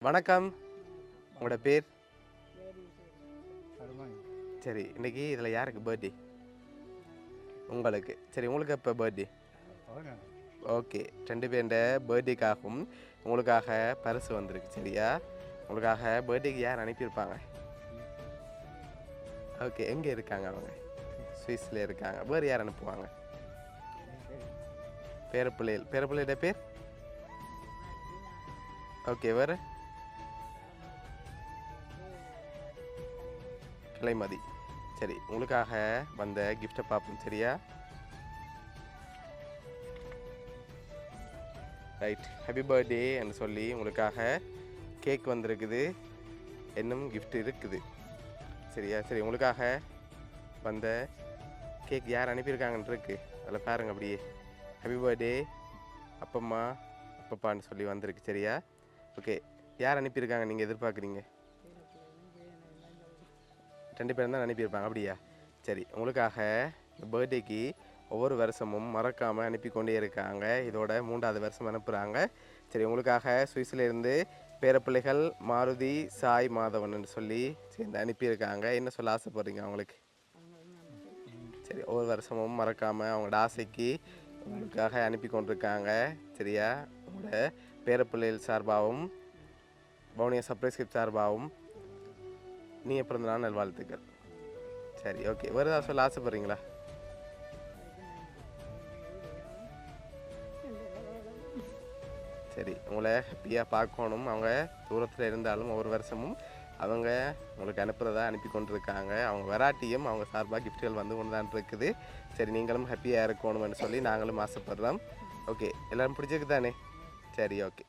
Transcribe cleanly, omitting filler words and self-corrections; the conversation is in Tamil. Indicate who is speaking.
Speaker 1: வணக்கம். உங்களோட பேர்? சரி, இன்னைக்கு இதில் யாருக்கு பர்த்டே? உங்களுக்கு. சரி, உங்களுக்கு எப்போ பர்த்டே? ஓகே, 2 பேருண்ட பர்த்டேக்காகவும் உங்களுக்காக பரிசு வந்திருக்கு. சரியா? உங்களுக்காக பர்த்டேக்கு யார் அனுப்பியிருப்பாங்க? ஓகே, எங்கே இருக்காங்க அவங்க? சுவிஸில் இருக்காங்க. வேறு யார் அனுப்புவாங்க? பேரப்பிள்ளையோட பேர்? ஓகே, வேறு? கிளைமதி. சரி, உங்களுக்காக வந்த கிஃப்டை பார்ப்போம். சரியா? ரைட், ஹாப்பி பர்த்டே என்று சொல்லி உங்களுக்காக கேக் வந்திருக்குது, இன்னும் கிஃப்ட் இருக்குது. சரியா? சரி, உங்களுக்காக வந்த கேக் யார் அனுப்பியிருக்காங்கன்னு இருக்கு, அதில் பாருங்க. அப்படியே ஹாப்பி பர்த்டே அப்பம்மா அப்பப்பான்னு சொல்லி வந்திருக்கு. சரியா? ஓகே, யார் அனுப்பியிருக்காங்க நீங்கள் எதிர்பார்க்குறீங்க? 2 பேரும் தான் அனுப்பியிருப்பாங்க. அப்படியா? சரி, உங்களுக்காக இந்த பர்த்டேக்கு ஒவ்வொரு வருஷமும் மறக்காமல் அனுப்பி கொண்டே இருக்காங்க. இதோட 3வது வருஷம் அனுப்புகிறாங்க. சரி, உங்களுக்காக சுவிஸ்லேருந்து பேரப்பிள்ளைகள் மாருதி சாய் மாதவன் சொல்லி சேர்ந்து அனுப்பியிருக்காங்க. என்ன சொல்ல ஆசைப்படுறீங்க அவங்களுக்கு? சரி, ஒவ்வொரு வருஷமும் மறக்காமல் அவங்களோட ஆசைக்கு உங்களுக்காக அனுப்பி கொண்டிருக்காங்க. சரியா? உங்களோட பேரப்பிள்ளைகள் சார்பாகவும் பவுனியா சர்ப்ரைஸ் கிஃப்ட் சார்பாகவும் நீங்கள் பிறந்தநாள் நல்வாழ்த்துக்கள். சரி, ஓகே. வேறு ஏதாவது சொல்ல ஆசைப்படுறீங்களா? சரி, உங்களை ஹாப்பியாக பார்க்கணும். அவங்க தூரத்தில் இருந்தாலும் ஒவ்வொரு வருஷமும் அவங்க உங்களுக்கு அனுப்புகிறதா அனுப்பி கொண்டிருக்காங்க. அவங்க வெராட்டியும் அவங்க சார்பாக கிஃப்ட்டுகள் வந்து கொண்டு தான் இருக்குது. சரி, நீங்களும் ஹாப்பியாக இருக்கணும்னு சொல்லி நாங்களும் ஆசைப்படுறோம். ஓகே, எல்லோரும் பிடிச்சிருக்கு தானே? சரி, ஓகே.